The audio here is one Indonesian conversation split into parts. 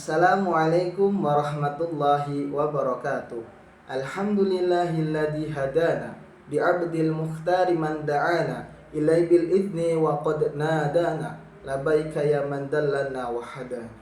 Assalamualaikum warahmatullahi wabarakatuh. Alhamdulillahilladzi hadana bi'abdil mukhtari man da'ana ilai bil idni wa qad nadana labaika ya man dallana wa hadana.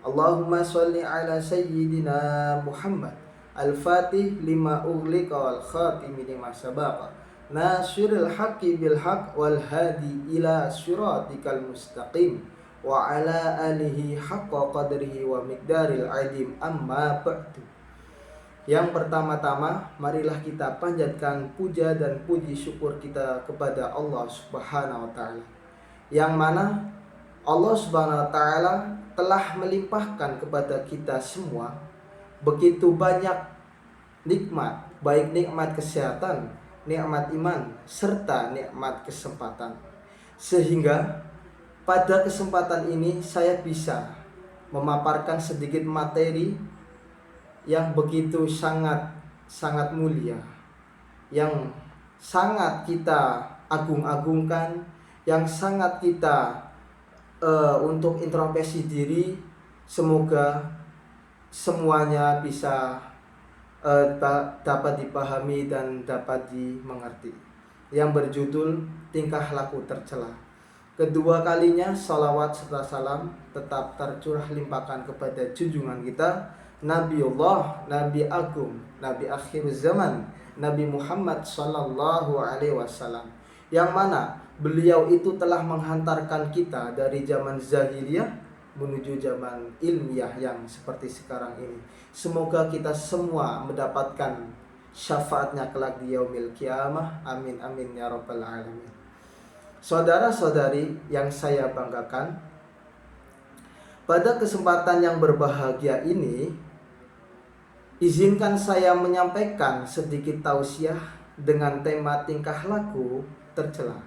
Allahumma sholli ala sayyidina Muhammad al-fatih lima ughliqa wal khatimi lima sabaqa nasiril haqqi bil haqq wal hadi ila siratikal mustaqim wa ala alihi haqqa qadrihi wa miqdaril adim amma ba'du. Yang pertama-tama, marilah kita panjatkan puja dan puji syukur kita kepada Allah Subhanahu wa taala. Yang mana Allah Subhanahu wa taala telah melimpahkan kepada kita semua begitu banyak nikmat, baik nikmat kesehatan, nikmat iman, serta nikmat kesempatan. Sehingga pada kesempatan ini saya bisa memaparkan sedikit materi yang begitu sangat mulia, yang sangat kita agung-agungkan, yang sangat kita untuk introspeksi diri. Semoga semuanya bisa dapat dipahami dan dapat dimengerti, yang berjudul tingkah laku tercela. Kedua kalinya salawat serta salam tetap tercurah limpahkan kepada junjungan kita Nabiullah, Nabi Agung, Nabi akhir zaman, Nabi Muhammad sallallahu alaihi wasallam, yang mana beliau itu telah menghantarkan kita dari zaman zahiriyah menuju zaman ilmiah yang seperti sekarang ini. Semoga kita semua mendapatkan syafaatnya kelak di yaumil qiyamah. Amin amin ya rabbal alamin. Saudara-saudari yang saya banggakan, pada kesempatan yang berbahagia ini izinkan saya menyampaikan sedikit tausiah dengan tema tingkah laku tercela.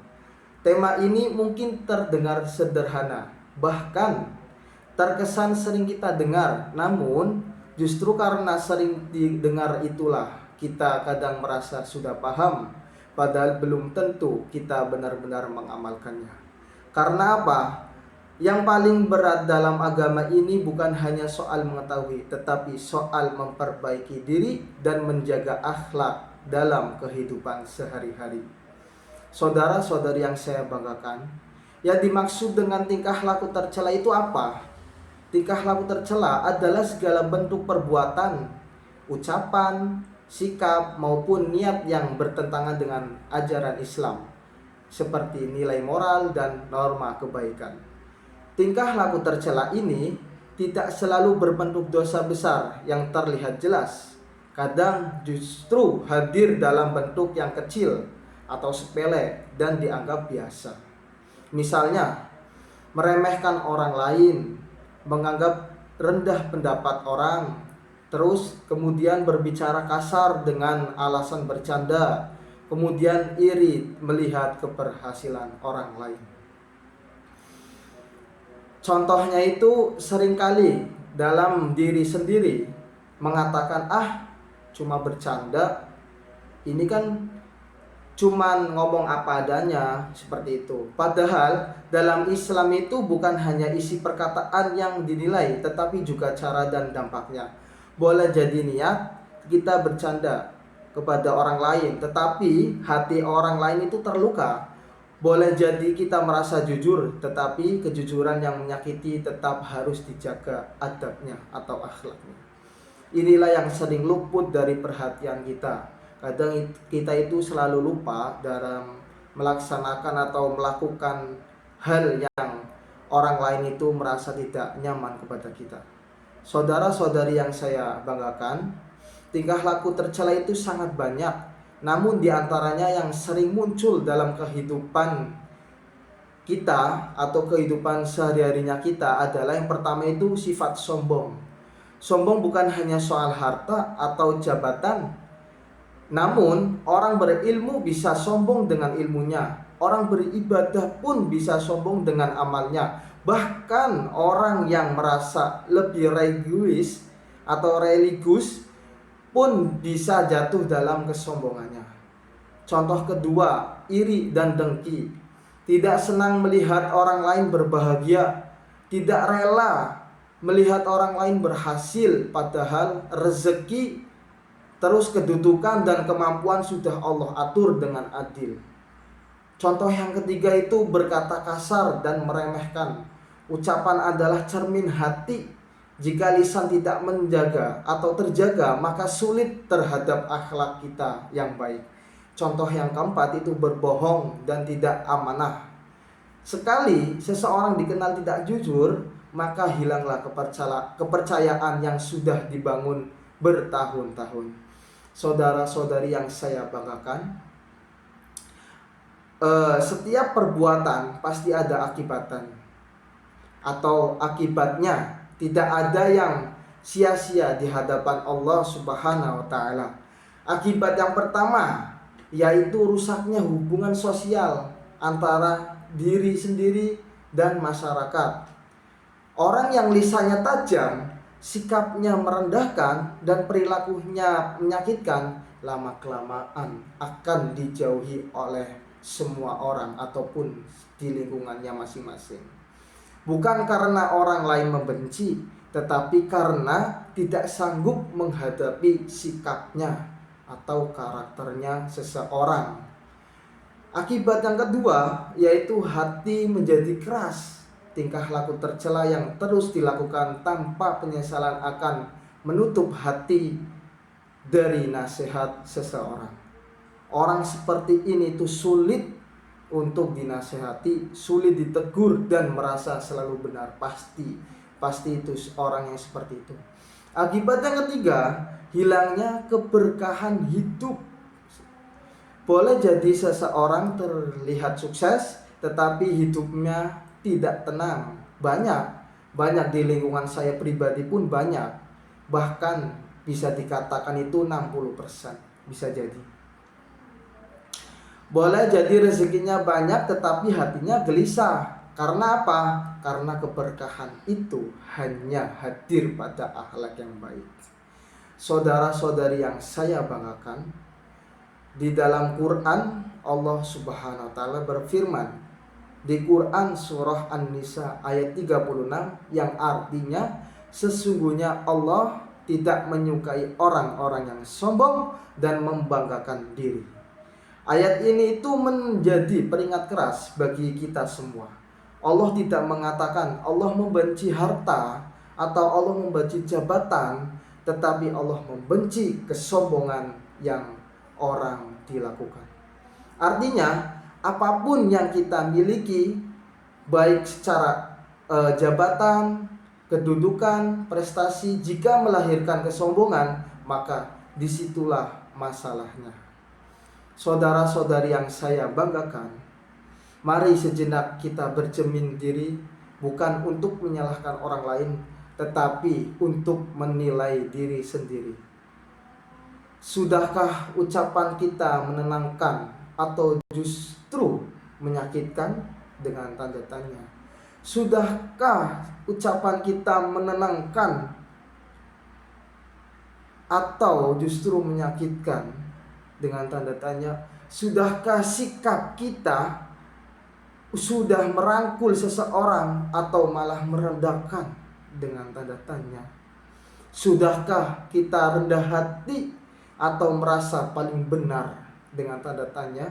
Tema ini mungkin terdengar sederhana, bahkan terkesan sering kita dengar, namun justru karena sering didengar itulah kita kadang merasa sudah paham, padahal belum tentu kita benar-benar mengamalkannya. Karena apa? Yang paling berat dalam agama ini bukan hanya soal mengetahui, tetapi soal memperbaiki diri dan menjaga akhlak dalam kehidupan sehari-hari. Saudara-saudari yang saya banggakan, yang dimaksud dengan tingkah laku tercela itu apa? Tingkah laku tercela adalah segala bentuk perbuatan, ucapan, sikap maupun niat yang bertentangan dengan ajaran Islam, seperti nilai moral dan norma kebaikan. Tingkah laku tercela ini tidak selalu berbentuk dosa besar yang terlihat jelas. Kadang justru hadir dalam bentuk yang kecil atau sepele dan dianggap biasa. Misalnya, meremehkan orang lain, menganggap rendah pendapat orang, terus kemudian berbicara kasar dengan alasan bercanda, kemudian iri melihat keberhasilan orang lain. Contohnya itu seringkali dalam diri sendiri mengatakan, cuma bercanda, ini kan cuman ngomong apa adanya, seperti itu. Padahal dalam Islam itu bukan hanya isi perkataan yang dinilai, tetapi juga cara dan dampaknya. Boleh jadi niat kita bercanda kepada orang lain, tetapi hati orang lain itu terluka. Boleh jadi kita merasa jujur, tetapi kejujuran yang menyakiti tetap harus dijaga adabnya atau akhlaknya. Inilah yang sering luput dari perhatian kita. Kadang kita itu selalu lupa dalam melaksanakan atau melakukan hal yang orang lain itu merasa tidak nyaman kepada kita. Saudara-saudari yang saya banggakan, tingkah laku tercela itu sangat banyak. Namun diantaranya yang sering muncul dalam kehidupan kita atau kehidupan sehari-harinya kita adalah yang pertama itu sifat sombong. Sombong bukan hanya soal harta atau jabatan, namun orang berilmu bisa sombong dengan ilmunya. Orang beribadah pun bisa sombong dengan amalnya. Bahkan orang yang merasa lebih religius atau religius pun bisa jatuh dalam kesombongannya. Contoh kedua, iri dan dengki. Tidak senang melihat orang lain berbahagia, tidak rela melihat orang lain berhasil padahal rezeki, terus kedudukan dan kemampuan sudah Allah atur dengan adil. Contoh yang ketiga itu berkata kasar dan meremehkan. Ucapan adalah cermin hati. Jika lisan tidak menjaga atau terjaga, maka sulit terhadap akhlak kita yang baik. Contoh yang keempat itu berbohong dan tidak amanah. Sekali seseorang dikenal tidak jujur, maka hilanglah kepercayaan yang sudah dibangun bertahun-tahun. Saudara-saudari yang saya banggakan, setiap perbuatan pasti ada akibatan atau akibatnya. Tidak ada yang sia-sia di hadapan Allah Subhanahu wa taala. Akibat yang pertama yaitu rusaknya hubungan sosial antara diri sendiri dan masyarakat. Orang yang lisannya tajam, sikapnya merendahkan dan perilakunya menyakitkan, lama-kelamaan akan dijauhi oleh semua orang ataupun di lingkungannya masing-masing. Bukan karena orang lain membenci, tetapi karena tidak sanggup menghadapi sikapnya atau karakternya seseorang. Akibat yang kedua yaitu hati menjadi keras. Tingkah laku tercela yang terus dilakukan tanpa penyesalan akan menutup hati dari nasihat seseorang. Orang seperti ini tuh sulit untuk dinasehati, sulit ditegur dan merasa selalu benar. Pasti itu orang yang seperti itu. Akibat yang ketiga, hilangnya keberkahan hidup. Boleh jadi seseorang terlihat sukses tetapi hidupnya tidak tenang. Banyak di lingkungan saya pribadi pun banyak. Bahkan bisa dikatakan itu 60% bisa jadi. Boleh jadi rezekinya banyak tetapi hatinya gelisah. Karena apa? Karena keberkahan itu hanya hadir pada akhlak yang baik. Saudara-saudari yang saya banggakan, di dalam Quran Allah Subhanahu wa taala berfirman di Quran surah An-Nisa ayat 36 yang artinya sesungguhnya Allah tidak menyukai orang-orang yang sombong dan membanggakan diri. Ayat ini itu menjadi peringat keras bagi kita semua. Allah tidak mengatakan Allah membenci harta atau Allah membenci jabatan, tetapi Allah membenci kesombongan yang orang dilakukan. Artinya, apapun yang kita miliki, baik secara jabatan, kedudukan, prestasi, jika melahirkan kesombongan, maka disitulah masalahnya. Saudara-saudari yang saya banggakan, mari sejenak kita bercermin diri, bukan untuk menyalahkan orang lain, tetapi untuk menilai diri sendiri. Sudahkah ucapan kita menenangkan atau justru menyakitkan? Dengan tanda tanya. Sudahkah ucapan kita menenangkan atau justru menyakitkan? Dengan tanda tanya. Sudahkah sikap kita sudah merangkul seseorang atau malah merendahkan? Dengan tanda tanya. Sudahkah kita rendah hati atau merasa paling benar? Dengan tanda tanya.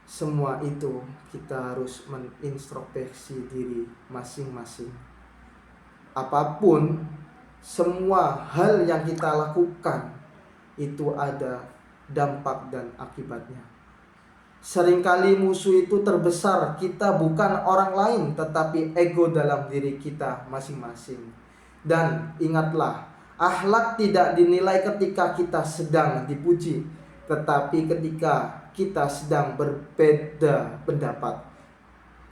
Semua itu kita harus menintrospeksi diri masing-masing. Apapun, semua hal yang kita lakukan itu ada dampak dan akibatnya. Seringkali musuh itu terbesar kita bukan orang lain, tetapi ego dalam diri kita masing-masing. Dan ingatlah, akhlak tidak dinilai ketika kita sedang dipuji, tetapi ketika kita sedang berbeda pendapat,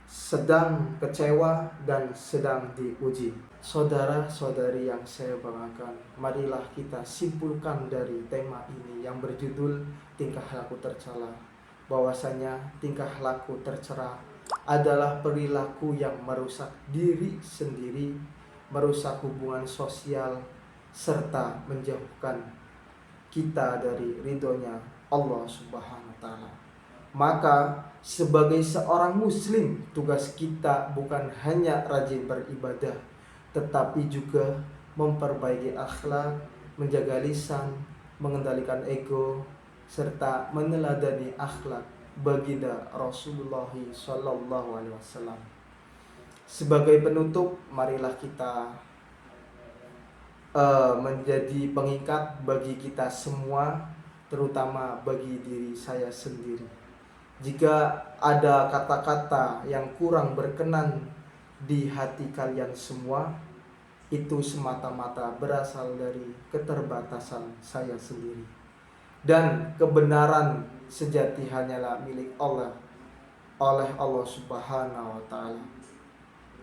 sedang kecewa dan sedang diuji. Saudara-saudari yang saya banggakan, marilah kita simpulkan dari tema ini yang berjudul tingkah laku tercela, bahwasanya tingkah laku tercela adalah perilaku yang merusak diri sendiri, merusak hubungan sosial, serta menjauhkan kita dari ridhonya Allah Subhanahu wa taala. Maka sebagai seorang muslim, tugas kita bukan hanya rajin beribadah, tetapi juga memperbaiki akhlak, menjaga lisan, mengendalikan ego, serta meneladani akhlak baginda Rasulullah Shallallahu Alaihi Wasallam. Sebagai penutup, marilah kita menjadi pengikat bagi kita semua, terutama bagi diri saya sendiri. Jika ada kata-kata yang kurang berkenan di hati kalian semua, itu semata-mata berasal dari keterbatasan saya sendiri. Dan kebenaran sejati hanyalah milik Allah, oleh Allah Subhanahu wa Ta'ala.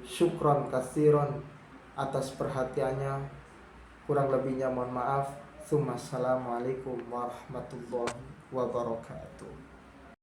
Syukron katsiron atas perhatiannya. Kurang lebihnya mohon maaf. Assalamualaikum warahmatullahi wabarakatuh.